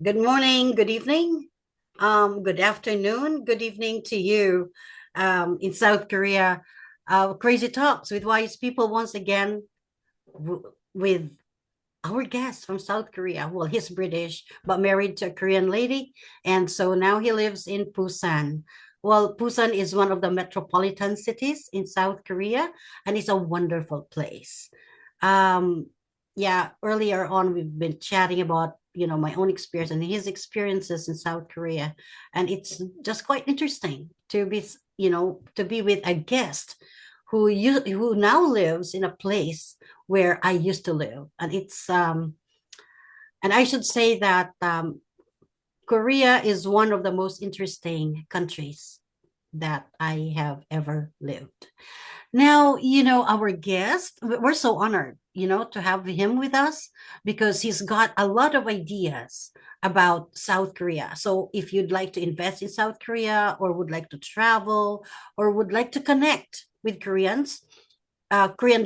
Good morning, good evening, good afternoon, good evening to you in South Korea. Crazy Talks with Wise People once again with our guest from South Korea. Well, he's British, but married to a Korean lady. And so now he lives in Busan. Well, Busan is one of the metropolitan cities in South Korea, and it's a wonderful place. Um, yeah, earlier on, we've been chatting about, my own experience and his experiences in South Korea. And it's just quite interesting to be with a guest who now lives in a place where I used to live. And I should say that Korea is one of the most interesting countries that I have ever lived. Now, our guest, we're so honored, to have him with us because he's got a lot of ideas about South Korea. So if you'd like to invest in South Korea or would like to travel or would like to connect with Korean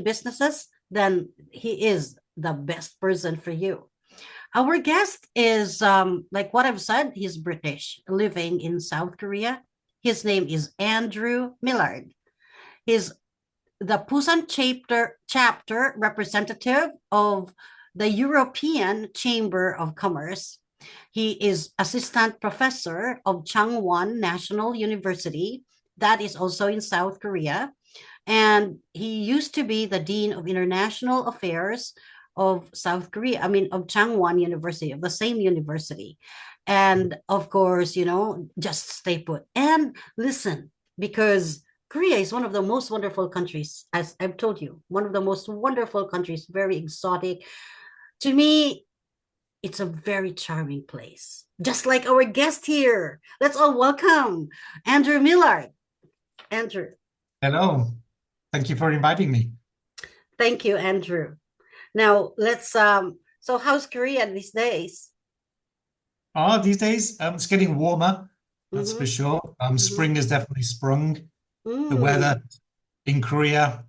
businesses, then he is the best person for you. Our guest is, like what I've said, he's British, living in South Korea. His name is Andrew Millard. He's the Busan chapter representative of the European Chamber of Commerce. He is assistant professor of Changwon National University, that is also in South Korea. And he used to be the Dean of International Affairs of South Korea, I mean, of Changwon University, of the same university. And of course, just stay put and listen, because Korea is one of the most wonderful countries, as I've told you, one of the most wonderful countries, very exotic. To me, it's a very charming place, just like our guest here. Let's all welcome Andrew Millard. Andrew. Hello. Thank you for inviting me. Thank you, Andrew. Now let's so how's Korea these days? These days, it's getting warmer, that's for Mm-hmm. sure. Mm-hmm. Spring has definitely sprung. The weather Mm, in Korea,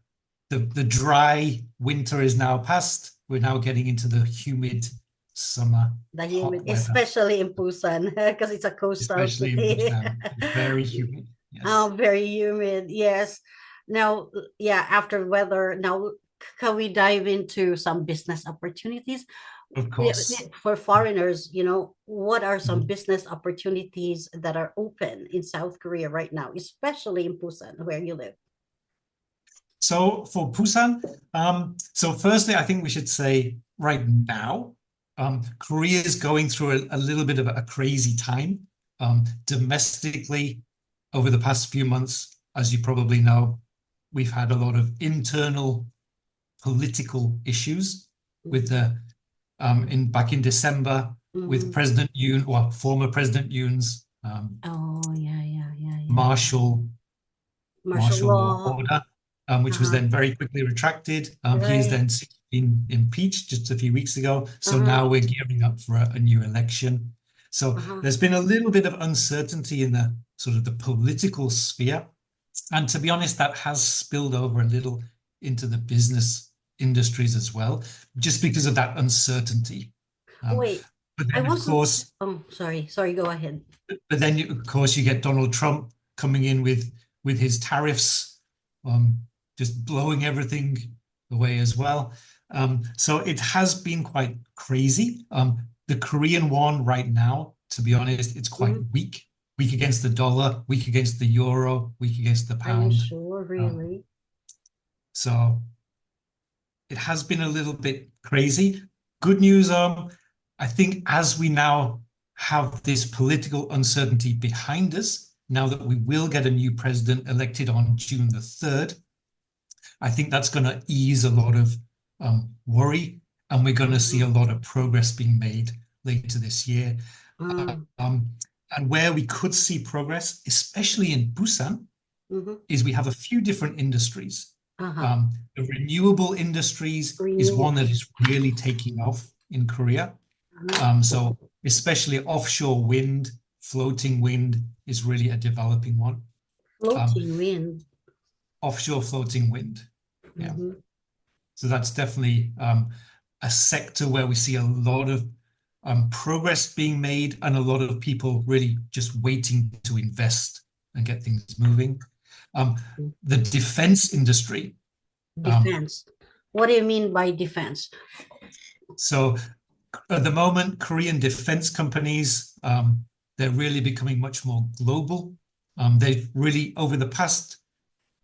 the dry winter is now past. We're now getting into the humid summer, the hot humid, weather, especially in Busan, because it's a coastal especially in city. Busan. Very humid. Yes, Very humid. Yes. Now, yeah, after weather, now can we dive into some business opportunities? of Yeah, course. for foreigners, what are some Mhm. business opportunities that are open in South Korea right now, especially in Busan, where you live? So for Busan, so firstly, I think we should say right now, Korea is going through a little bit of a crazy time. Domestically, over the past few months, as you probably know, we've had a lot of internal political issues with Mhm. the in back in December with Mhm. President Yoon or former President Yoon's Oh, yeah, yeah, yeah, yeah, yeah. martial Martial martial law law. order, which was Uh-huh. then very quickly retracted. He is Right. then been impeached just a few weeks ago. So Uh-huh. now we're gearing up for a new election. So Uh-huh. there's been a little bit of uncertainty in the sort of the political sphere. And to be honest, that has spilled over a little into the business industries as well, just because of that uncertainty. Um, Wait, but I then, of want to. course, Oh, sorry. Sorry, go ahead. of course, you get Donald Trump coming in with his tariffs, um, just blowing everything away as well. So it has been quite crazy. The Korean won right now, to be honest, it's quite Mhm. weak against the dollar, weak against the euro, weak against the Are you pound. sure, Um, really? so it has been a little bit crazy. Good news, I think as we now have this political uncertainty behind us, now that we will get a new president elected on June the 3rd, I think that's going to ease a lot of worry, and we're going to see a Mhm. lot of progress being made later this year. Mm, Um, and where we could see progress, especially in Busan, mhm. is we have a few different industries. Uh-huh. The renewable industries is one that Renewables. is really taking off in Korea. Uh-huh. So especially offshore wind, floating wind is really a developing one. Um, Floating wind. Offshore floating wind. Yeah. Mm-hmm. So that's definitely a sector where we see a lot of progress being made, and a lot of people really just waiting to invest and get things moving. The defense industry. Defense. What do you mean by defense? So at the moment, Korean defense companies, they're really becoming much more global. They've really, over the past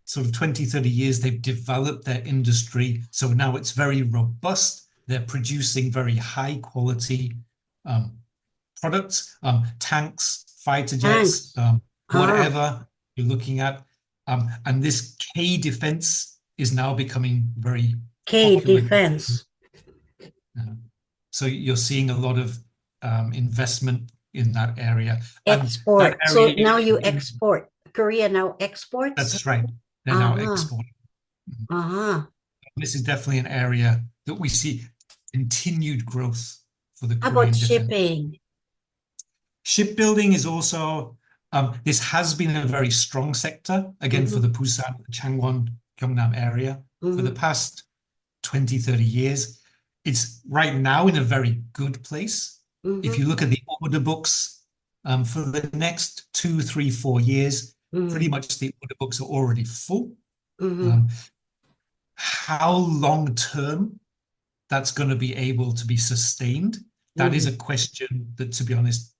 sort of 20, 30 years, they've developed their industry. So now it's very robust. They're producing very high quality products, tanks, fighter jets, Thanks. Ah, whatever you're looking at. And this K defense is now becoming very K popular. defense. So you're seeing a lot of investment in that area. And that Export. So area, now you export. Korea now exports? that's right. They're now Uh-huh. exporting. Uh-huh. This is definitely an area that we see continued growth for the How about Korean defense. shipping? Shipbuilding is also, this has been a very strong sector, again, for the Busan, Changwon, Gyeongnam area for the past 20, 30 years. It's right now in a very good place. If you look at the order books for the next 2, 3, 4 years, pretty much the order books are already full. How long term that's going to be able to be sustained, that is a question that, to be honest,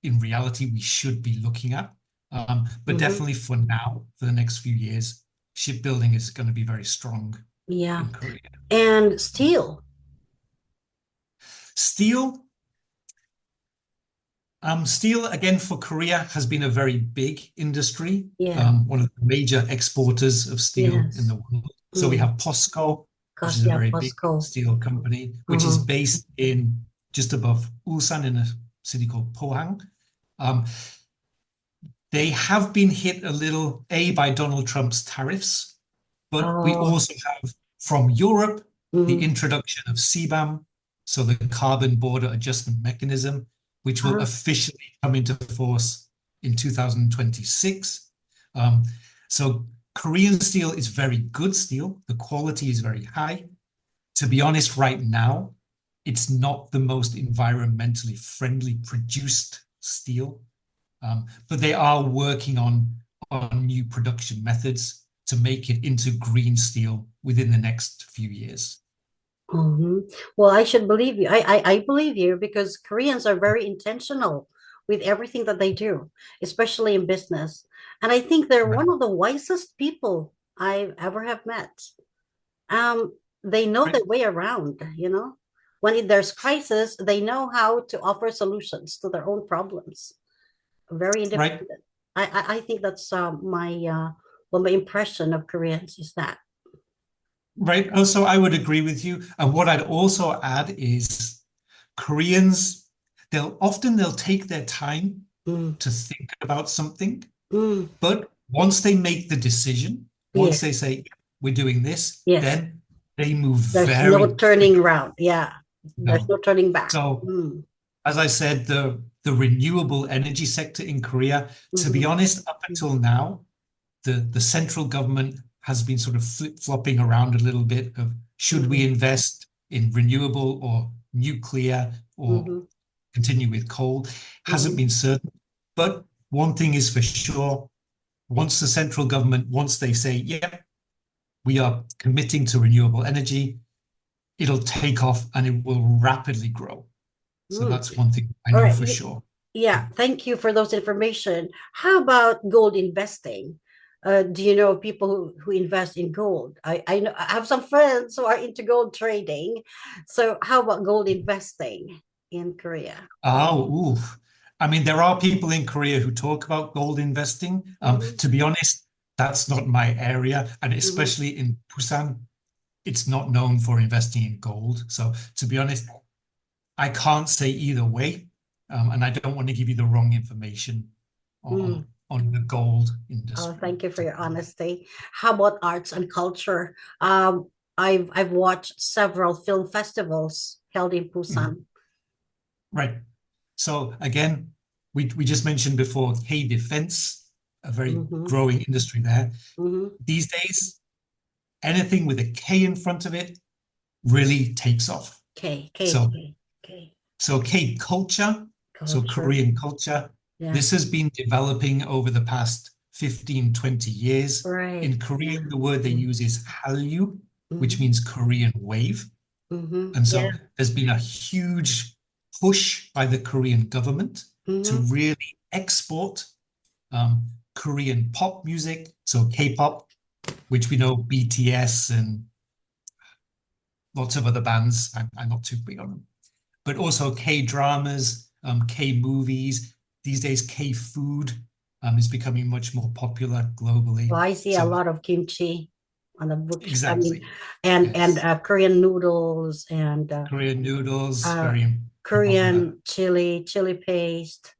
in reality, we should be looking at. But definitely for now, for the next few years, shipbuilding is going to be very strong Yeah. in Korea. And steel. Steel, steel again for Korea has been a very big industry. Yeah. One of the major exporters of steel in Yes. the world. So we have POSCO, which is a Yeah, very big POSCO. steel company, which is based in just above Ulsan in a city called Pohang. They have been hit a little, by Donald Trump's tariffs, but we Oh. also have from Europe the introduction of CBAM, so the Carbon Border Adjustment Mechanism, which will officially come into force in 2026. So Korean steel is very good steel. The quality is very high. To be honest, right now, it's not the most environmentally friendly produced steel, but they are working on new production methods to make it into green steel within the next few years. Well, I should believe you. I believe you because Koreans are very intentional with everything that they do, especially in business. And I think they're Right. one of the wisest people I ever have met. They know Right. their way around, you know. When there's crisis, they know how to offer solutions to their own problems. Very Right. independent. I think that's my impression of Koreans is that. Right. Also, I would agree with you. And what I'd also add is Koreans, they'll take their time Mm, to think about something, mm, but once they make the decision, once they yes, say we're doing this, yes. then they move There's no very turning quickly. around. Yeah, there's No. no turning back. So as I said, the renewable energy sector in Korea, to be honest, up until now, the central government has been sort of flip-flopping around a little bit of should we invest in renewable or nuclear or continue with coal? Hasn't been certain. But one thing is for sure, once the central government, once they say, yeah, we are committing to renewable energy, it'll take off and it will rapidly grow. So Mm. that's one thing I All know right. for sure. Yeah, thank you for those information. How about gold investing? Do you know people who invest in gold? I know I have some friends who are into gold trading. So how about gold investing in Korea? Oh, ooh. I mean, there are people in Korea who talk about gold investing. To be honest, that's not my area. And especially in Busan, it's not known for investing in gold. So to be honest, I can't say either way. And I don't want to give you the wrong information on the gold Oh, industry. thank you for your honesty. How about arts and culture? I've watched several film festivals held in Mhm. Busan. Right. So again, we just mentioned before K defense, a very Mm-hmm, growing industry there. mm-hmm. These days, anything with a K in front of it really takes off. K, K, So K, K. So K culture, so Culture. Korean culture, Yeah. this has been developing over the past 15, 20 years. Right. In Korean, the word they Mm-hmm. use is Hallyu, which Mm-hmm. means Korean wave. Mm-hmm. And Yeah. so there's been a huge push by the Korean government to Mm-hmm. really export um, Korean pop music, so K-pop, which we know BTS and lots of other bands. I'm not too big on them, but also K-dramas, K-movies. These days, K-food is becoming much more popular globally. Well, I see a So lot of kimchi on the book. I mean, exactly, and yes. Korean noodles and Korean noodles, uh, very popular. Korean chili paste,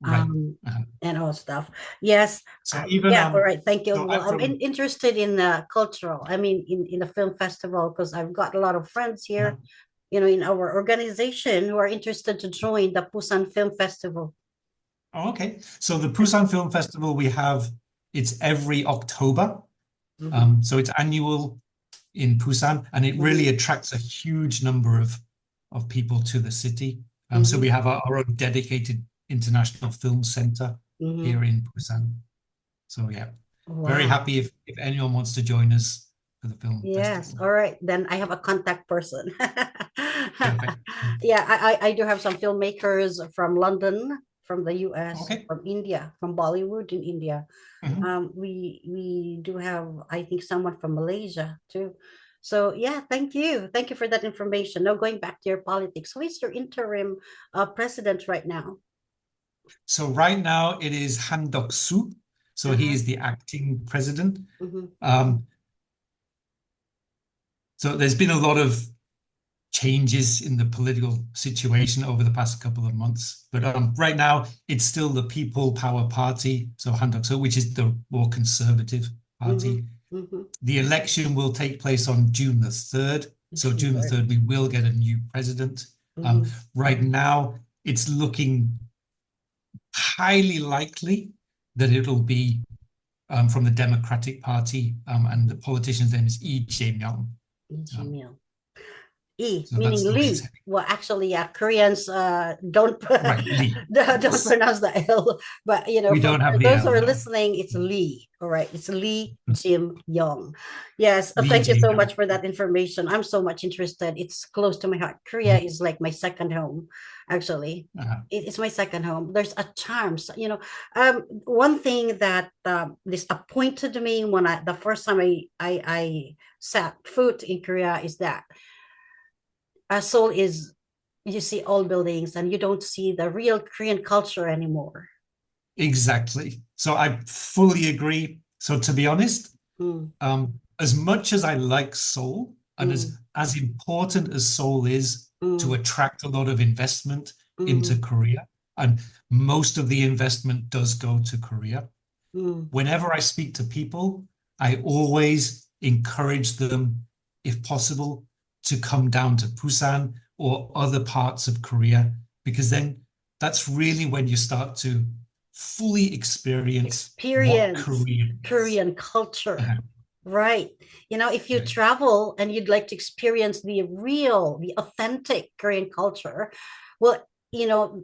Right. Uh-huh. and all stuff. Yes. So even Yeah. All right. Thank you. so Well, I'm I'm from interested in cultural. I mean, in the film festival because I've got a lot of friends uh, here, in our organization who are interested to join the Busan Film Festival. oh, okay. So the Busan Film Festival we have, it's every October. Mm-hmm. So it's annual in Busan, and it really Mm-hmm. attracts a huge number of people to the city. So we Mm-hmm. have our own dedicated international film center Mm-hmm. here in Busan. So yeah, very Wow. happy if anyone wants to join us for the film Yes. festival. All right. Then I have a contact person. Perfect. Yeah, I do have some filmmakers from London, from the US, Okay. from India, from Bollywood in India. Mhm. We do have, I think, someone from Malaysia too. So yeah, thank you. Thank you for that information. Now going back to your politics. Who is your interim president right now? So right now it is Han Duck-soo. So he Uh-huh. is the acting president. Mm-hmm. Um, so there's been a lot of changes in the political situation over the past couple of months. But right now, it's still the People Power Party, so Han Duck-soo, which is the more conservative Mm-hmm. party. Mm-hmm. The election will take place on June the 3rd. So June June the 3rd. 3rd, we will get a new president. Mm-hmm. Right now, it's looking highly likely that it'll be from the Democratic Party, and the politician's name is Lee Jae-myung. Um, Gmail. E, so meaning that's the way it's Lee. heading. Well, actually, yeah, Koreans don't Right, Lee. don't Yes. pronounce the L, but We for don't have the those who L are now. listening, it's Lee. All right, it's Lee Jim Young. Yes, Lee thank you so Jae-myung. much for that information. I'm so much interested. It's close to my heart. Korea is like my second home, actually. Uh, It's my second home. There's a charm. So, one thing that disappointed me when the first time I sat foot in Korea is that Seoul is, you see old buildings and you don't see the real Korean culture anymore. exactly. So I fully agree. So to be honest, Mm, as much as I like Seoul and mm, as important as Seoul is to mm, attract a lot of investment into mm, Korea, and most of the investment does go to Korea. mm. Whenever I speak to people, I always encourage them, if possible, to come down to Busan or other parts of Korea, because then that's really when you start to fully experience what Experience Korea is. Korean culture. Uh, Right. If you right, travel and you'd like to experience the authentic Korean culture, well,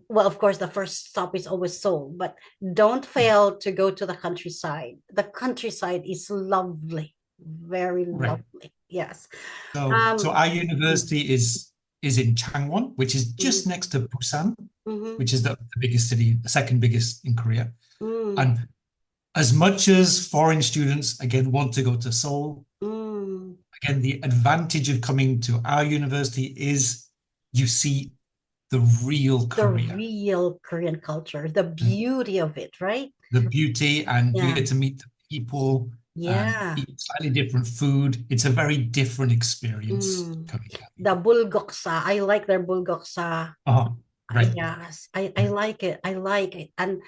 well, of course, the first stop is always Seoul, but don't fail to go to the countryside. The countryside is lovely, very right. lovely. Yes. So Um, our mm, university is in Changwon, which is just mhm, next to Busan, mhm, which is the biggest city, the second biggest in Korea. mm, And as much as foreign students again want to go to Seoul, mm. again the advantage of coming to our university is you see the real The Korea, real Korean culture, the beauty of it, right? the beauty, and you Yeah. get to meet the people and Yeah. eat slightly different food. It's a very different experience Mm. coming down The here. bulgoksa. I like their bulgoksa. Oh, right. Yes, I like it. I like it. And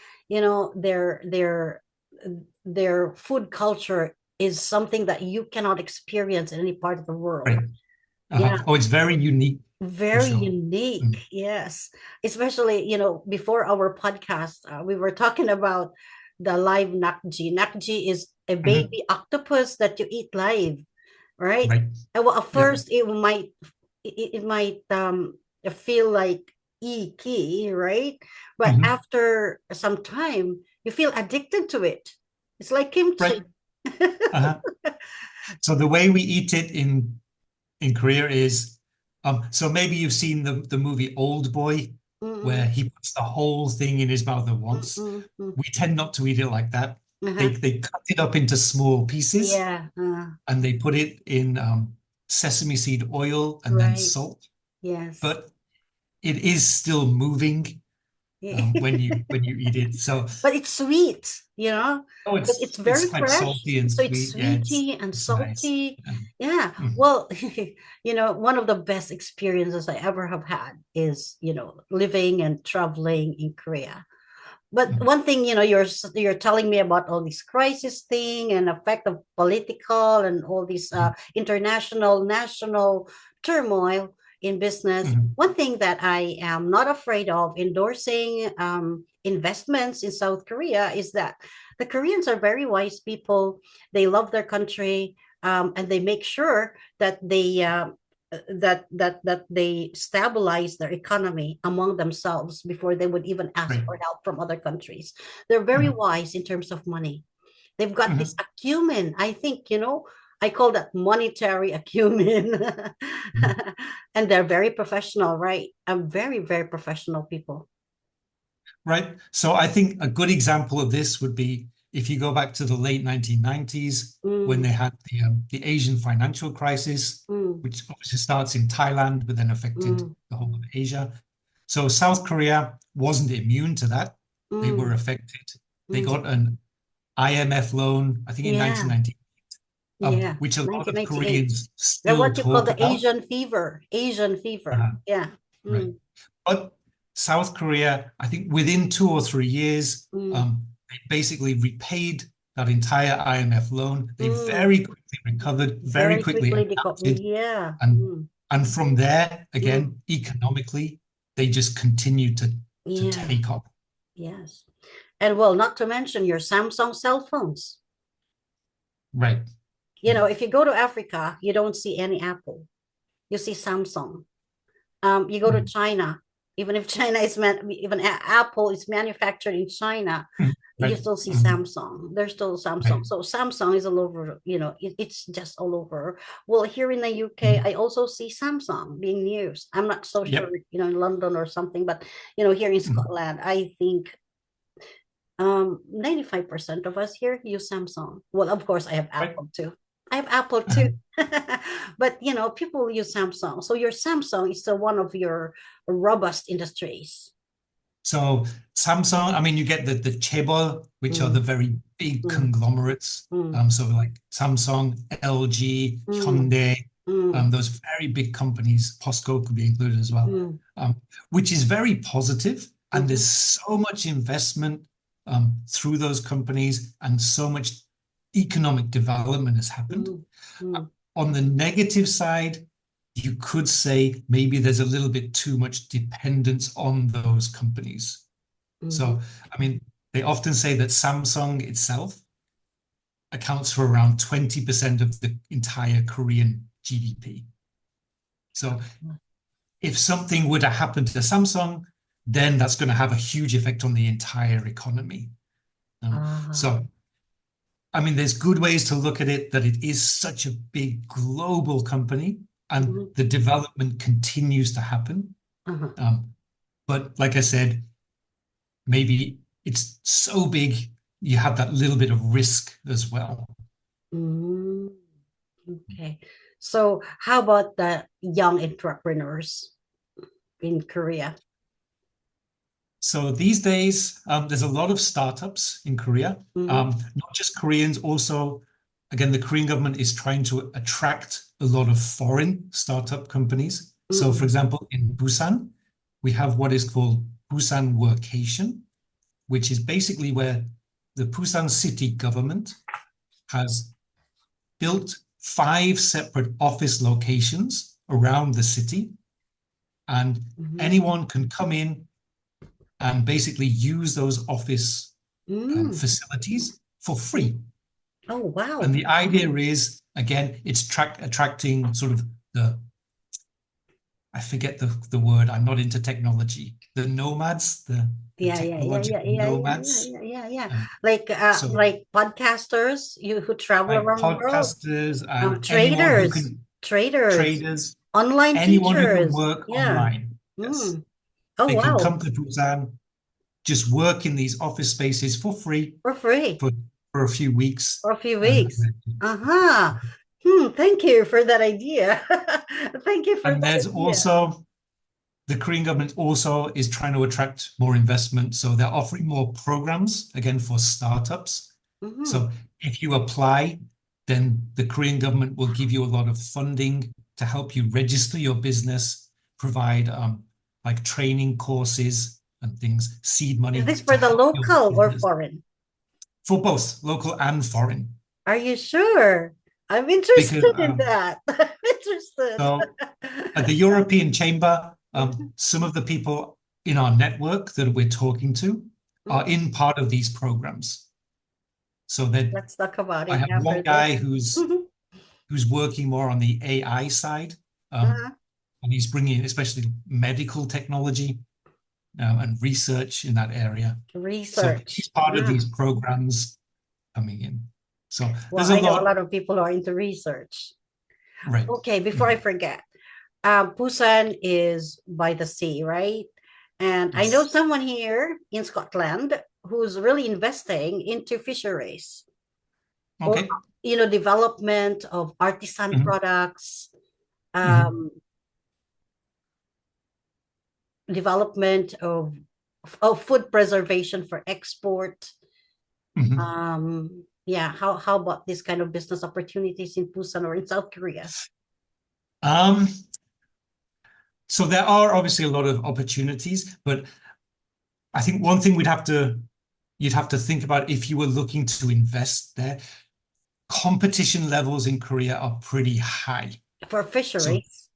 their food culture is something that you cannot experience in any part of the world. Right. Yeah, Oh, it's very unique for very sure. unique. Mm. Yes. Especially, before our podcast, we were talking about the live nakji. Nakji is a Mhm. baby octopus that you eat live, right? Right. And well, at Yep. first it might feel like icky, right? But Mhm. after some time, you feel addicted to it. It's like Right. kimchi. Uh-huh. So the way we eat it in Korea is, so maybe you've seen the movie Old Boy, where Mm-mm, he puts the whole thing in his mouth at once. mm-mm, mm. We tend not to eat it like that. Uh-huh. They cut it up into small pieces Yeah, and they put it in sesame seed oil and then right. salt. Yes. But it is still moving when you eat it. So But it's sweet, you know, oh, because it's it's very quite fresh. salty and So it's sweet. Yeah, sweety and it's nice. salty. Yeah. Yeah. Mhm. Well, one of the best experiences I ever have had is, living and traveling in Korea. But Mhm. one thing, you're telling me about all this crisis thing and effect of political and all this international, national turmoil in business. Mhm. One thing that I am not afraid of endorsing investments in South Korea is that the Koreans are very wise people. They love their country, and they make sure that they stabilize their economy among themselves before they would even ask Right. for help from other countries. They're very Mhm. wise in terms of money. They've got this Mhm. acumen. I think, I call that monetary acumen. Mhm. And they're very professional, right? Very, very professional people. Right. So I think a good example of this would be if you go back to the late 1990s when Mm, they had the Asian financial crisis, mm, which obviously starts in Thailand, but then affected mm, the whole of Asia. So South Korea wasn't immune to that. They were mm, affected. They mm. got an IMF loan, I think in Yeah, 1990, yeah. which a lot of 1998. Koreans They're still what you call talk the about. Asian fever. Asian fever. Yeah. Right. Mm, But South Korea, I think within 2 or 3 years, mm, they basically repaid that entire IMF loan. They mm. very quickly recovered, very Very quickly quickly they got, adapted, yeah. and Mm, and from there, mm, again, economically, they just continued to yeah. take off. Yes. And well, not to mention your Samsung cell phones. Right. If you go to Africa, you don't see any Apple. You see Samsung. You go to Mhm. China, even if China is even Apple is manufactured in China, Mhm. you Right. still see Mhm. Samsung. There's still Samsung. Right. So Samsung is all over, it's just all over. Well, here in the UK, Mhm. I also see Samsung being used. I'm not so sure, Yep. in London or something, but here in Mhm. Scotland, I think 95% of us here use Samsung. Well, of course, I have Right. Apple too. I have Apple too. Uh-huh. But people use Samsung. So your Samsung is still one of your robust industries. So Samsung, I mean, you get the chaebol, which are the Mm, very big mm, conglomerates. mm, So like Samsung, LG, mm, Hyundai, mm, those very big companies. POSCO could be included as well, mm, which is very positive. And there's mhm, so much investment through those companies, and so much economic development has happened. mm, Uh, mm, On the negative side, you could say maybe there's a little bit too much dependence on those companies. mhm, So, I mean, they often say that Samsung itself accounts for around 20% of the entire Korean GDP. So, if something were to happen to Samsung, then that's going to have a huge effect on the entire economy. ah, So, I mean, there's good ways to look at it that it is such a big global company and mhm, the development continues to happen. uh-huh, Um, but like I said, maybe it's so big, you have that little bit of risk as well. mm, okay. So how about the young entrepreneurs in Korea? So these days, there's a lot of startups in Korea, Mm, not just Koreans, also, again, the Korean government is trying to attract a lot of foreign startup companies. So, for mm, example, in Busan, we have what is called Busan Workation, which is basically where the Busan city government has built 5 separate office locations around the city, and mhm, anyone can come in and basically use those office mm. facilities for free. Oh, And wow. the idea is, again, it's attracting sort of the, I forget the word. I'm not into technology. The nomads, the Yeah, yeah, yeah, yeah, technological yeah, yeah, yeah, nomads. yeah, yeah, yeah. Um, so Like podcasters, you who travel like around the world, podcasters and anyone who traders, can, traders, traders, online anyone who can teachers. work Yeah. online. Yes, Mm. Oh, they can wow. come to Busan, just work in these office spaces for free For free for a few weeks. for a few And, weeks. Uh-huh. Thank you for that idea. Thank you for and that there's idea. also the Korean government also is trying to attract more investment. So they're offering more programs, again, for startups. Hmm. So if you apply, then the Korean government will give you a lot of funding to help you register your business, provide like training courses and things, seed Is money this to for the help your local or business foreign? for both local and foreign. Are you sure? I'm Because interested in that. I'm interested. so at the European Chamber, some of the people in our network that we're talking to are Mhm. in part of these programs. So that Let's talk about I it have one after this. guy who's working more on the AI side, Uh, and he's bringing especially medical technology and research in that area. So he's research. part of Ah. these programs coming in. So Well, there's a I know a lot, lot of people who are into research. right? Okay, before I Mhm. forget, Busan is by the sea, right? And I know Yes. someone here in Scotland who's really investing into fisheries or, Okay. development of artisan Mhm. products, Mhm. um, development of food preservation for export. Mhm. Yeah, how about this kind of business opportunities in Busan or in South Korea? Um, so there are obviously a lot of opportunities, but I think one thing you'd have to think about if you were looking to invest there, competition levels in Korea are pretty high. For So fisheries.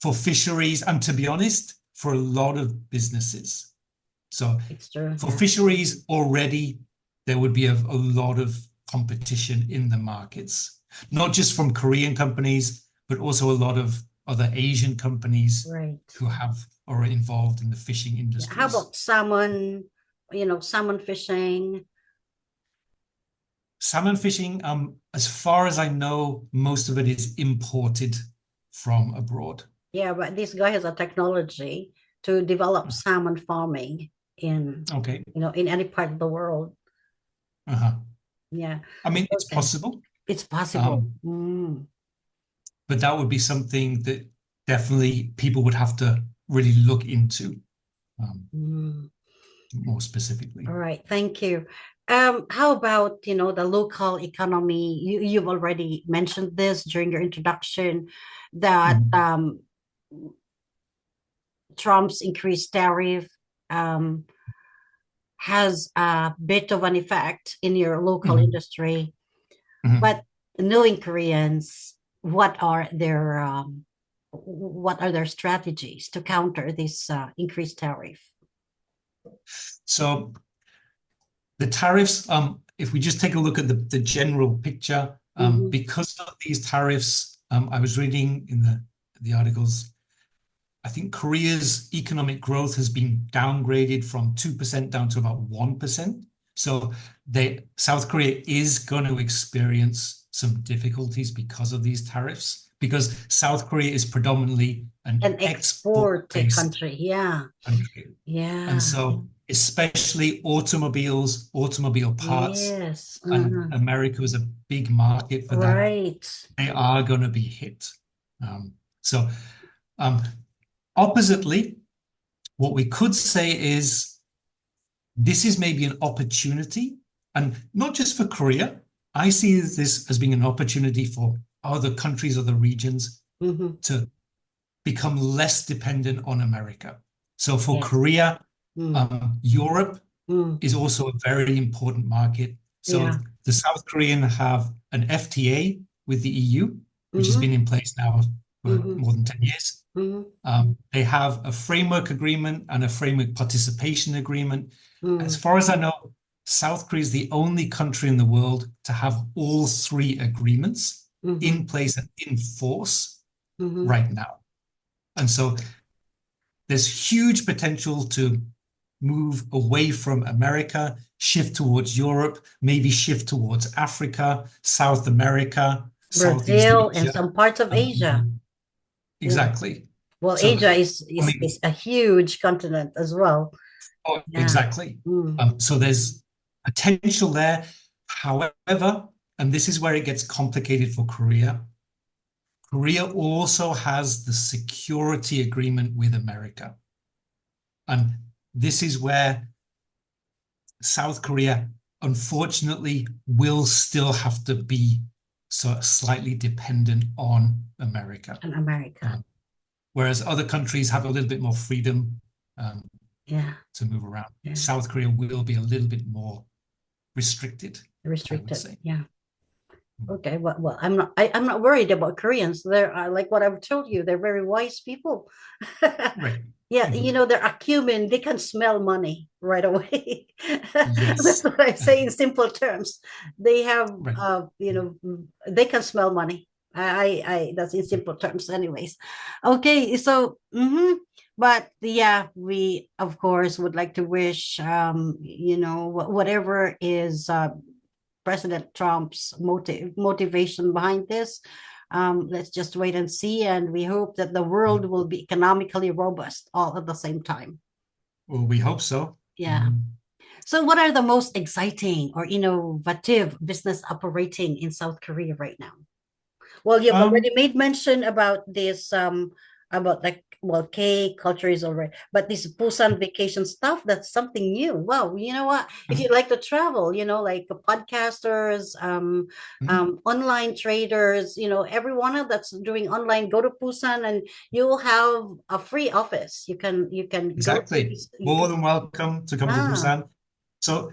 for fisheries, and to be honest, for a lot of businesses. So It's true, for yeah. fisheries already, there would be a lot of competition in the markets, not just from Korean companies, but also a lot of other Asian companies Right. who have or are involved in the fishing Yeah. How industries. about salmon, salmon fishing? Salmon fishing, as far as I know, most of it is imported from abroad. Yeah, but this guy has a technology to develop salmon farming in, Okay. in any part of the world. Uh-huh. Yeah. I mean, it's Okay. possible, It's possible. um, Mm. but that would be something that definitely people would have to really look into Mm. more specifically. All right. Thank you. How about, the local economy? You've already mentioned this during your introduction that Mhm. Trump's increased tariff um, has a bit of an effect in your local Mhm. industry. Mhm. But knowing Koreans, what are their strategies to counter this increased tariff? So the tariffs, if we just take a look at the general picture, Hmm. because of these tariffs, I was reading in the articles, I think Korea's economic growth has been downgraded from 2% down to about 1%. So South Korea is going to experience some difficulties because of these tariffs, because South Korea is predominantly an An export export-based country. Yeah. country. And Yeah. so especially automobiles, automobile parts, Yes. and America is a big market for that. Right. They are going to be hit. So um, oppositely, what we could say is this is maybe an opportunity, and not just for Korea. I see this as being an opportunity for other countries, other regions Hmm. to become less dependent on America. So for Yes. Korea, Mm. Europe Mm. is also a very important market. So Yeah. the South Korean have an FTA with the EU, which has been Hmm. in place now for Hmm. more than 10 years. Hmm. They have a framework agreement and a framework participation agreement. As Mm. far as I know, South Korea is the only country in the world to have all three agreements Hmm. in place and in force Hmm. right now. And so there's huge potential to move away from America, shift towards Europe, maybe shift towards Africa, South America, Southeast Brazil and Asia. some parts of Asia. Yeah. Exactly. Well, So, Asia is I is, mean, is a huge continent as well. oh, Yeah. exactly. Mm. So there's potential there. However, and this is where it gets complicated for Korea. Korea also has the security agreement with America. And this is where South Korea, unfortunately, will still have to be slightly dependent on America. In America. Whereas other countries have a little bit more freedom um, Yeah. to move around. Yeah. South Korea will be a little bit more restricted, I would Restricted. say. Yeah. Okay. Well, I'm not worried about Koreans. They're like what I've told you. They're very wise people. Right. Yeah, Mhm. they're acumen. They can smell money right away. That's Yes. what I say in simple terms. They have, Right. they can smell money. That's in simple terms, anyways. Okay, so, but yeah, we of course would like to wish, whatever is President Trump's motivation behind this. Let's just wait and see, and we hope that the world will be economically robust all at the same time. Well, we hope so. Yeah. So, what are the most exciting or innovative business operating in South Korea right now? Well, you've already Um, made mention about this, about like, well, K culture is already, but this Busan vacation stuff, that's something new. Wow, you know what? If you mhm, like to travel, like the podcasters, mhm. online traders, every one of that's doing online, go to Busan and you'll have a free office. You can go to Exactly. this, you More can than welcome to come to ah Busan. So,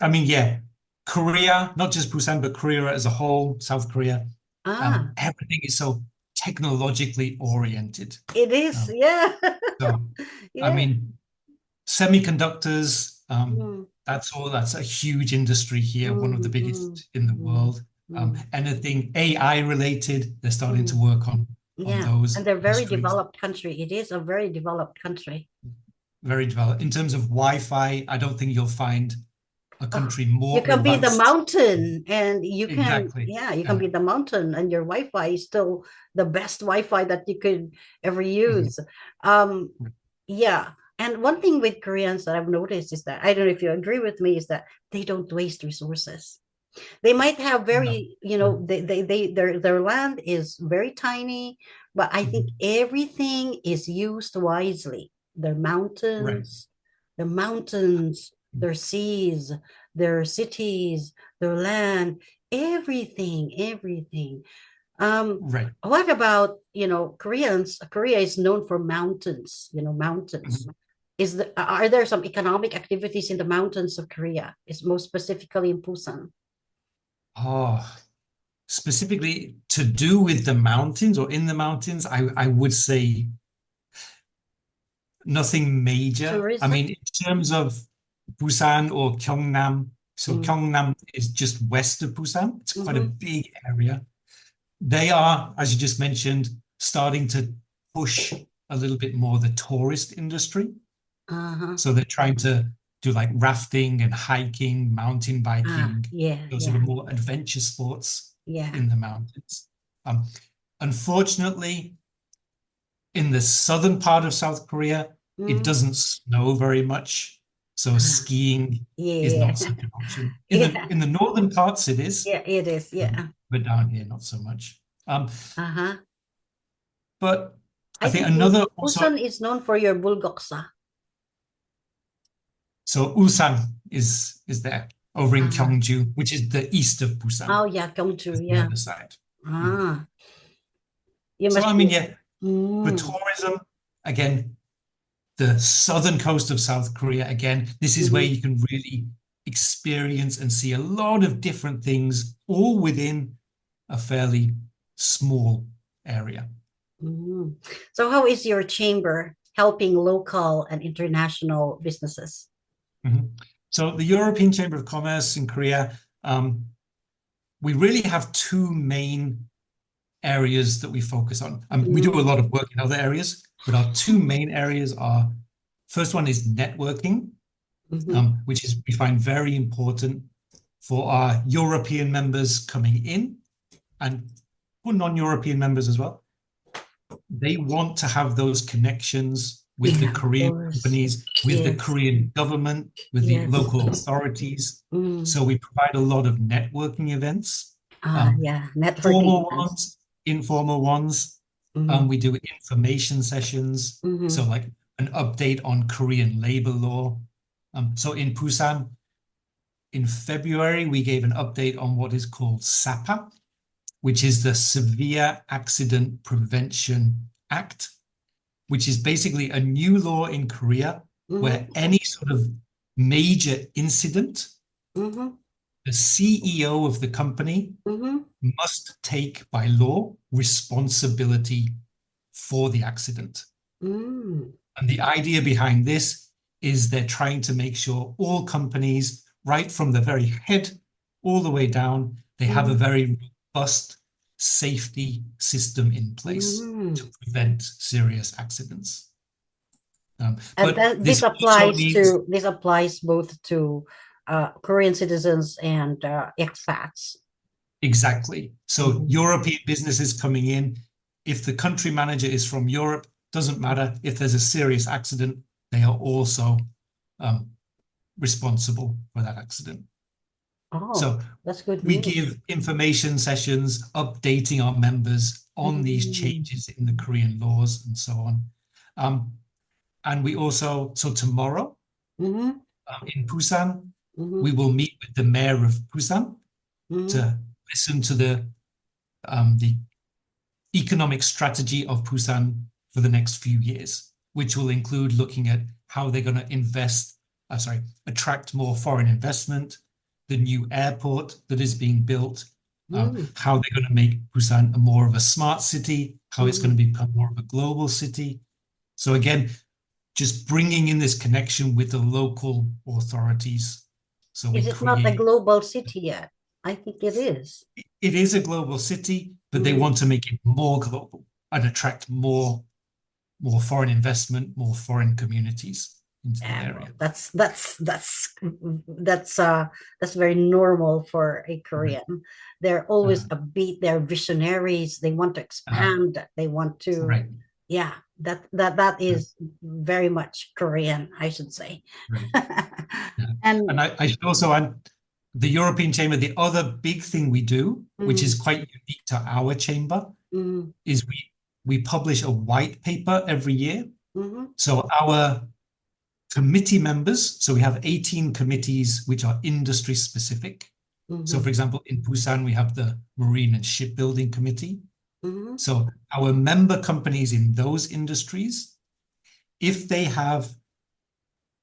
I mean, yeah, Korea, not just Busan, but Korea as a whole, South Korea, ah everything is so technologically oriented. it is, Um, yeah. so, I Yeah. mean, semiconductors, Mm, that's a huge industry here, one of the mm, mm, biggest in the mm, world. mm, Anything AI related, they're starting to mm. work on Yeah, and those they're very industries. developed country. It is a very developed country. Very developed. In terms of Wi-Fi, I don't think you'll find a Oh, country you more can be the advanced. mountain, and Exactly. you can be the mountain, and your Wi-Fi is still the best Wi-Fi that you could ever Mhm. use. Um, yeah. And one thing with Koreans that I've noticed is that I don't know if you agree with me, is that they don't waste resources. They might have No. very, their land is very tiny, but I think Mhm. everything is used wisely. Their Right. mountains, their mountains, their seas, their cities, their land, everything. Right. What about, Koreans? Korea is known for mountains, mountains. Mhm. Are there some economic activities in the mountains of Korea? Is most specifically in Busan? Oh, specifically to do with the mountains or in the mountains, I would say nothing major. I Tourism? mean, in terms of Busan or Gyeongnam, so Mm, Gyeongnam is just west of Busan. It's quite a mhm. big area. They are, as you just mentioned, starting to push a little bit more the tourist industry. Uh-huh. So they're trying to do like rafting and hiking, mountain Ah, biking, yeah, those sort of yeah, more adventure sports yeah. in the mountains. Um, Unfortunately, in the southern part of South Korea, it Mm, doesn't snow very much. So ah, skiing is yeah. not such an option. In the Yeah, in the northern parts, it is, yeah, it is. Yeah. but down here, not so much. Um, Uh-huh. but I I think think another also, Busan is known for your bulgoksa. so Ulsan is there over in Uh-huh. Gyeongju, which is the east of Busan, Oh, yeah, Gyeongju, is the yeah. other side. Mhm. Ah, you So must I be. mean, yeah, for Mm, tourism, again, the southern coast of South Korea, again, this is where mhm, you can really experience and see a lot of different things, all within a fairly small area. mm. So, how is your chamber helping local and international businesses? Mhm. So the European Chamber of Commerce in Korea, we really have two main areas that we focus on. We do a lot of work in other areas, but our two main areas are, first one is networking, which is we find very important for our European members coming in and for non-European members as well. They want to have those connections with the Yeah, of Korean course. companies, with the Yes. Korean government, with the Yes. local authorities. So we provide a lot of networking events, Yeah, networking formal events. ones, informal ones. We do information sessions. So like an update on Korean labor law. So in Busan, in February, we gave an update on what is called SAPA, which is the Severe Accident Prevention Act, which is basically a new law in Korea where any sort of major incident, the CEO of the company must take by law responsibility for the accident. And the idea behind this is they're trying to make sure all companies, right from the very head all the way down, they have a very robust safety system in place to prevent serious accidents. And But this this also applies means to both to Korean citizens and expats. exactly. So European businesses coming in, if the country manager is from Europe, doesn't matter. If there's a serious accident, they are also responsible for that accident. Oh, So that's good we news. give information sessions, updating our members on these changes in the Korean laws and so on. And we also, so tomorrow in Busan, we will meet with the mayor of Busan to listen to the economic strategy of Busan for the next few years, which will include looking at how they're going to attract more foreign investment, the new airport that is being built, how they're going to make Busan more of a smart city, how it's going to become more of a global city. So again, just bringing in this connection with the local authorities. So we Is it not a create, global city yet? I think it is. it is a global city, but they want to make it more global and attract more foreign investment, more foreign communities into the area. That's very normal for a Korean. They're always upbeat, they're visionaries, they want to expand, they want to Right. Yeah, that is very much Korean, I should say. Right. And I should also add the European Chamber, the other big thing we do, which is quite unique to our chamber, is we publish a white paper every year. So our committee members, so we have 18 committees which are industry specific. So for example, in Busan, we have the Marine and Shipbuilding Committee. So our member companies in those industries, if they have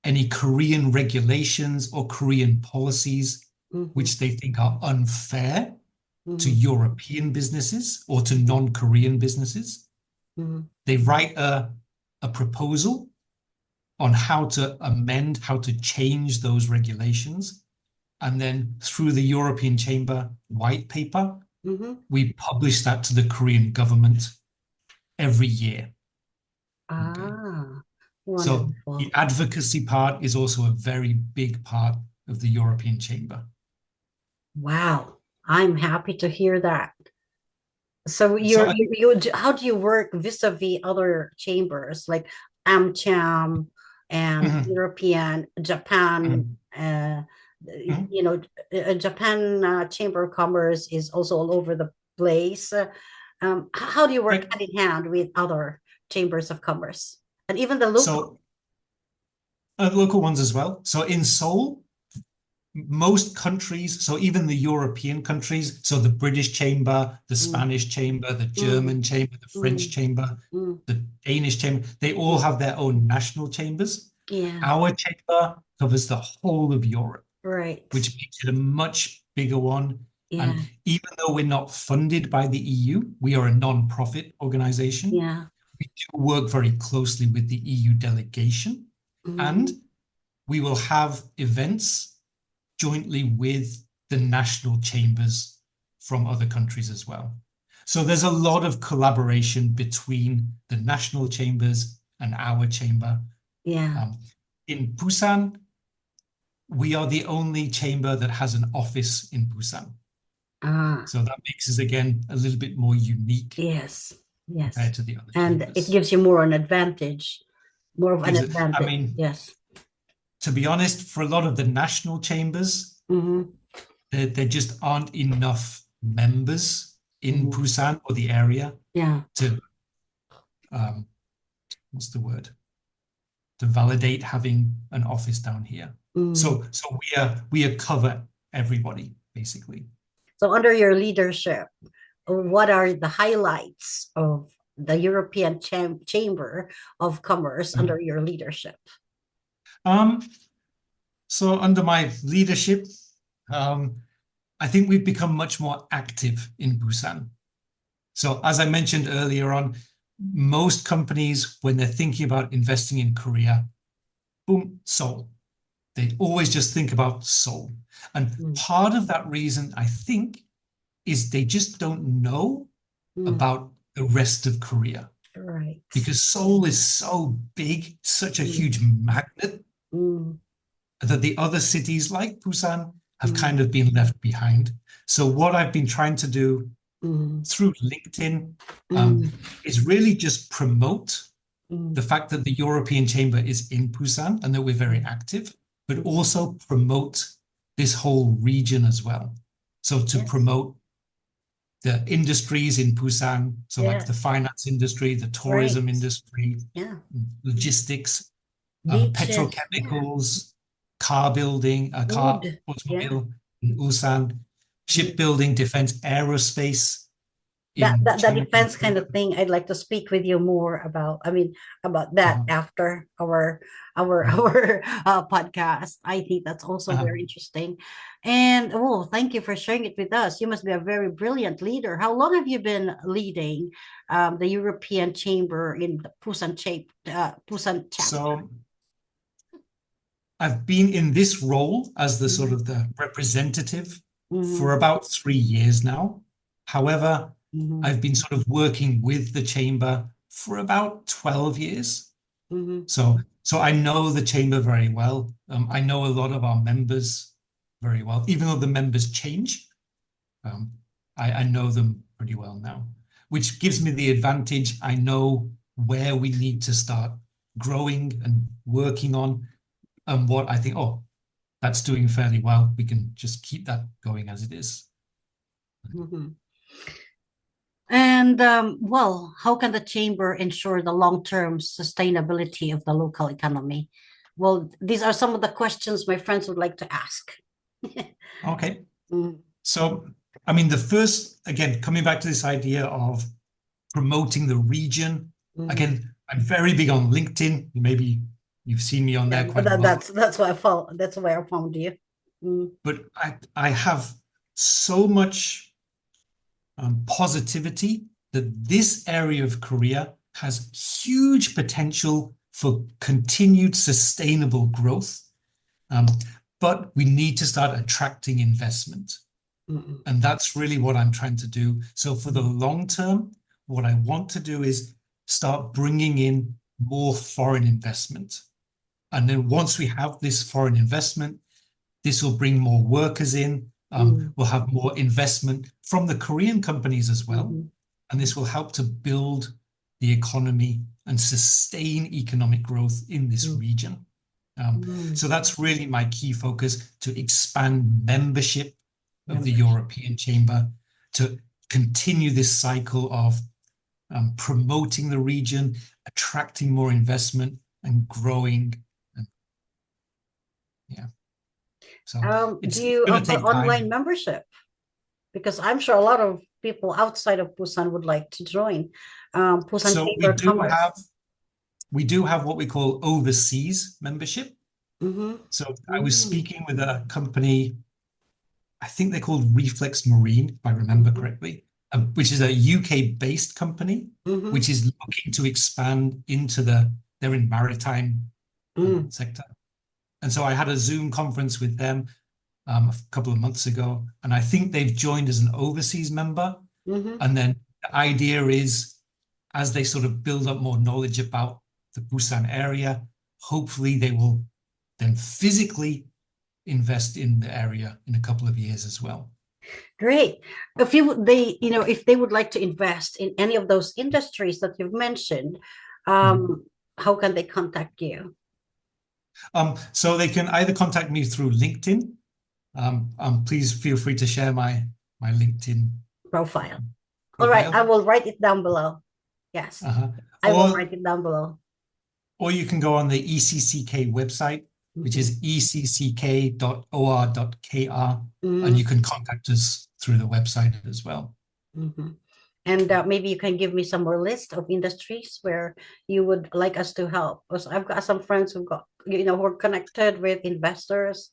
any Korean regulations or Korean policies which they think are unfair to European businesses or to non-Korean businesses, they write a proposal on how to amend, how to change those regulations. And then through the European Chamber white paper, we publish that to the Korean government every year. So the advocacy part is also a very big part of the European Chamber. Wow, I'm happy to hear that. So how do you work vis-a-vis other chambers like AmCham and European, Japan? Japan Chamber of Commerce is also all over the place. How do you work hand in hand with other chambers of commerce and even the local? So local ones as well. So in Seoul, most countries, so even the European countries, so the British Chamber, the Spanish Chamber, the German Chamber, the French Chamber, the Danish Chamber, they all have their own national chambers. Yeah. Our chamber covers the whole of Europe, right, which makes it a much bigger one. Yeah. And even though we're not funded by the EU, we are a non-profit organization. Yeah. We do work very closely with the EU delegation, and we will have events jointly with the national chambers from other countries as well. So there's a lot of collaboration between the national chambers and our chamber. Yeah. In Busan, we are the only chamber that has an office in Busan. Ah, So that makes us, again, a little bit more unique yes. Yes. compared to the other And it chambers. gives you more of an I advantage. mean, Yes. to be honest, for a lot of the national chambers, Mm-hmm. there just aren't enough members in Mm-hmm. Busan or the area Yeah. to, um, what's the word? To validate having an office down here. Mm. So we are cover everybody, basically. So under your leadership, what are the highlights of the European Chamber of Commerce under your leadership? Um, so under my leadership, um, I think we've become much more active in Busan. So as I mentioned earlier on, most companies, when they're thinking about investing in Korea, boom, Seoul. They always just think about Seoul. And Mm. part of that reason, I think, is they just don't know Mm. about the rest of Korea. Right. Because Seoul is so big, such a Mm. huge magnet, Mm. that the other cities like Busan have Mm. kind of been left behind. So what I've been trying to do Mm. through LinkedIn Mm. is really just promote Mm. the fact that the European Chamber is in Busan and that we're very active, but also promote this whole region as well. So to Yes. promote the industries in Busan, so like the Yes. finance industry, the tourism Right. industry, Yeah. logistics, Beaches. Yeah. petrochemicals, car building, car Wood. Yeah. automobile in Busan, shipbuilding, defense, aerospace in That China. defense kind of thing I'd like to speak with you more about. I mean, about that Uh-huh. after our Mhm. our podcast. I think that's also Uh-huh. very interesting. And oh, thank you for sharing it with us. You must be a very brilliant leader. How long have you been leading the European Chamber in the Busan chapter? So I've been in this role as the sort Mhm. of the representative for Mhm. about 3 years now. However, Mhm. I've been sort of working with the chamber for about 12 years. Mhm. So I know the chamber very well. I know a lot of our members very well, even though the members change. Um, I know them pretty well now, which gives me the advantage. I know where we need to start growing and working on, and what I think, oh, that's doing fairly well. We can just keep that going as it is. Mhm. And well, how can the chamber ensure the long-term sustainability of the local economy? Well, these are some of the questions my friends would like to ask. Okay. Mm. So, I mean, the first, again, coming back to this idea of promoting the region, Mm. again, I'm very big on LinkedIn. Maybe you've seen me on Yeah, there quite a lot. that's why I found that's why I found you. Mm. But I have so much positivity that this area of Korea has huge potential for continued sustainable growth. Um, but we need to start attracting investment. Mm. And that's really what I'm trying to do. So for the Mm. long term, what I want to do is start bringing in more foreign investment. And then once we have this foreign investment, this will bring more workers in. Mm. We'll have more investment from the Korean companies as well. Mhm. And this will help to build the economy and sustain economic growth in this Mm. region. Mm. So that's really my key focus, to expand membership of the Members. European Chamber, to continue this cycle of promoting the region, attracting more investment, and growing. And yeah, so Do it's you going to offer take online time. membership? Because I'm sure a lot of people outside of Busan would like to join Busan So Chamber of Commerce. we do have what we call overseas membership. Mm-hmm. So I was Mm-hmm. speaking with a company, I think they're called Reflex Marine, if I remember Mm-hmm. correctly, which is a UK-based company, Mm-hmm. which is looking to expand into they're in maritime Mm. sector. And so I had a Zoom conference with them a couple of months ago, and I think they've joined as an overseas member, Mm-hmm. and then the idea is as they sort of build up more knowledge about the Busan area, hopefully they will then physically invest in the area in a couple of years as well. Great. If you would, if they would like to invest in any of those industries that you've mentioned, Mhm. how can they contact you? So they can either contact me through LinkedIn. Please feel free to share my LinkedIn Profile. All right, I profile. will write it down below. Yes, Uh-huh. I will Or write it down below. or you can go on the ECCK website, which Mhm. is ecck.or.kr, and Mhm. you can contact us through the website as well. Mhm. And maybe you can give me some more list of industries where you would like us to help. Because I've got some friends who got, who are connected with investors.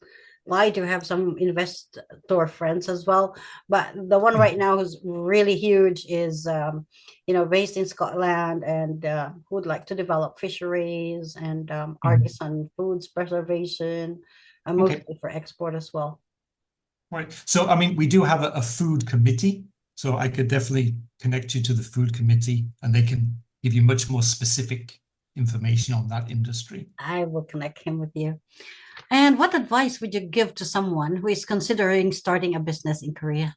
Well, I do have some investor friends as well, but the one right now who's really huge is, based in Scotland and who would like to develop fisheries and Mhm. artisan foods preservation, and Okay. mostly for export as well. Right. So, I mean, we do have a food committee, so I could definitely connect you to the food committee, and they can give you much more specific information on that industry. I will connect him with you. And what advice would you give to someone who is considering starting a business in Korea?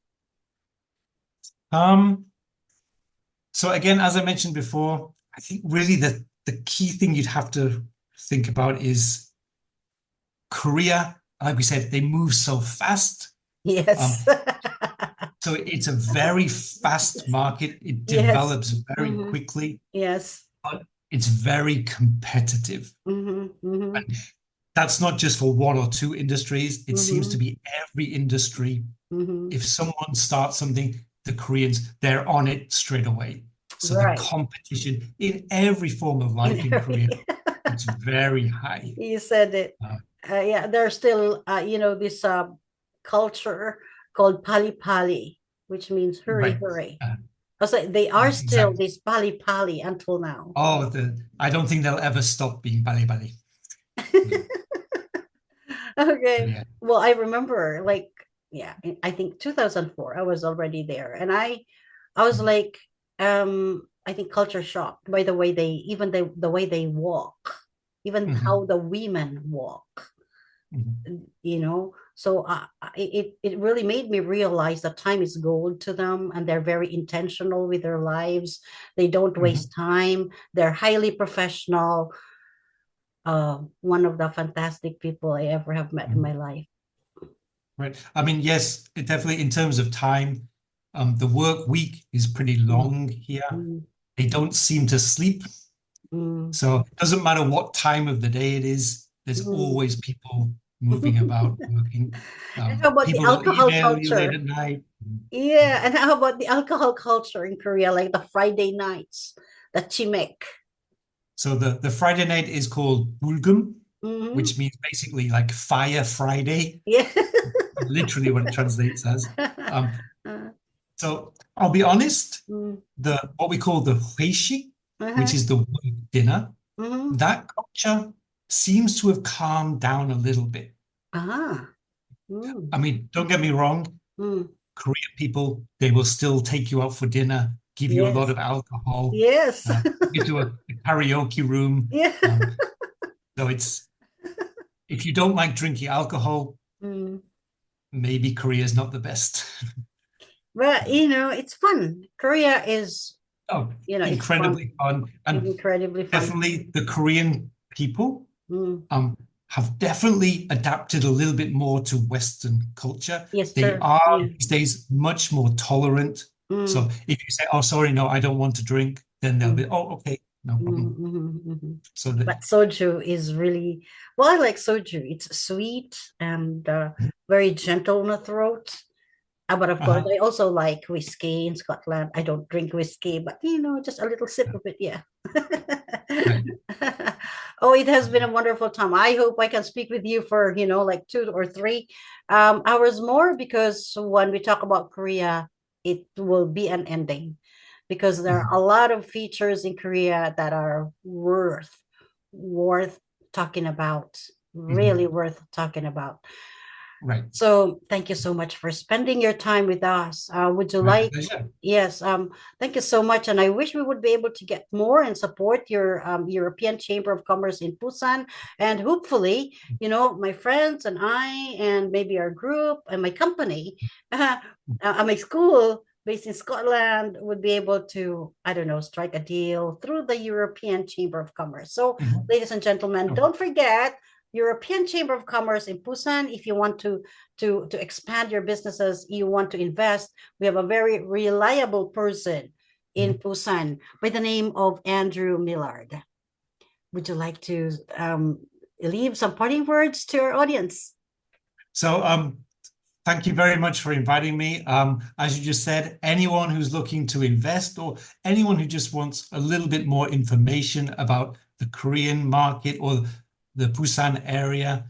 Um, so again, as I mentioned before, I think really the key thing you'd have to think about is Korea. Like we said, they move so fast. Um, Yes. so it's a very fast market. It Yes. develops very Hmm. quickly, Yes. but it's very competitive. Hmm. Hmm. And that's not just for one or two industries. It seems to Hmm. be every industry. Hmm. If someone starts something, the Koreans, they're on it straight away. So the Right. competition in every form of life In in Korea, every, it's very high. you said it. Uh, Yeah, there's still, this culture called pali pali, which means hurry, right. hurry. Uh, I was like, they are right, still exactly. this pali pali until now. Oh, I don't think they'll ever stop being bali bali. No, but Okay. yeah. Well, I remember like, yeah, I think 2004, I was already there. And I was like, I think culture shocked by the way the way they walk, even how Mhm, the women walk, mhm, So it really made me realize that time is gold to them, and they're very intentional with their lives. They don't mhm, waste time. They're highly professional. One of the fantastic people I ever have met in mhm. my life. Right. I mean, yes, it definitely in terms of time, the work week is pretty Mm, long here. mm, They don't seem to sleep. mm, So it doesn't matter what time of the day it is, there's mm. always people moving about, working. And how about the People will alcohol email you late culture? at night. Yeah, and how about the alcohol culture in Korea, like the Friday nights, the chimek? So the Friday night is called bulgum, Hmm. which means basically like Fire Friday, Yeah. literally what it translates as. Um, Uh, so I'll be honest, mm, the what we call the huishi, which uh-huh. is the work dinner, Hmm. that culture seems to have calmed down a little bit. Ah. Mm, I mean, don't get me wrong, mm. Korean people, they will still take you out for dinner, give you a lot Yes. of alcohol, Yes. take you to a karaoke room. Yeah. So it's if you don't like drinking alcohol, Mm. maybe Korea is not the best. But it's fun. Korea is, Oh, it's fun, incredibly fun. And incredibly fun. definitely the Korean people Mm. um, have definitely adapted a little bit more to Western culture. Yes, They sir. are Yeah. these days much more tolerant. So Mm. if you say, "Oh, sorry, no, I don't want to drink," then they'll be, Mm. "Oh, okay, no Mm. problem." Mhm. So that, But soju is really, well, I like soju. It's sweet and very gentle in the throat. But of course, uh, I also like whiskey in Scotland. I don't drink whiskey, but just a little sip of it, yeah. right. Oh, it has been a wonderful time. I hope I can speak with you for, like 2 or 3 hours more, because when we talk about Korea, it will be an ending, because there are a Mhm, lot of features in Korea that are worth talking about, really mhm, worth talking about. Right. So thank you so much for spending your time with us. Would you My like? pleasure. Yes, thank you so much. And I wish we would be able to get more and support your European Chamber of Commerce in Busan. And hopefully, my friends and I, and maybe our group and my company, my school based in Scotland would be able to, I don't know, strike a deal through the European Chamber of Commerce. So, Mhm. ladies and gentlemen, Oh, don't forget European Chamber of Commerce in Busan. If you want to expand your businesses, you want to invest, we have a very reliable person in mhm. Busan by the name of Andrew Millard. Would you like to leave some parting words to our audience? So, thank you very much for inviting me. As you just said, anyone who's looking to invest or anyone who just wants a little bit more information about the Korean market or the Busan area,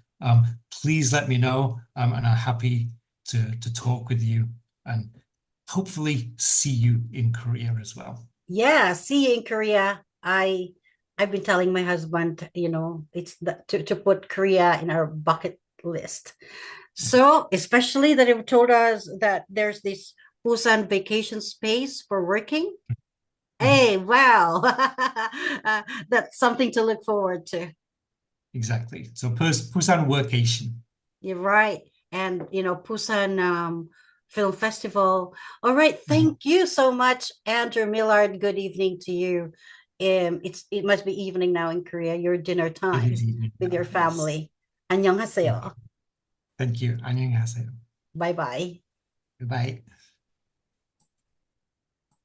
please let me know. And I'm happy to talk with you and hopefully see you in Korea as well. Yeah, see you in Korea. I've been telling my husband, it's to put Korea in our bucket list. So, especially that you've told us that there's this Busan vacation space for working. Mhm. Hey, wow. That's something to look forward to. Exactly. So Busan workation. You're right. And, Busan Film Festival. All right. Mhm. Thank you so much, Andrew Millard. Good evening to you. It must be evening now in Korea, your dinner It time is evening with your now. Yes. family. Thank you. 안녕하세요. Thank you. 안녕히 가세요. Bye bye. Goodbye.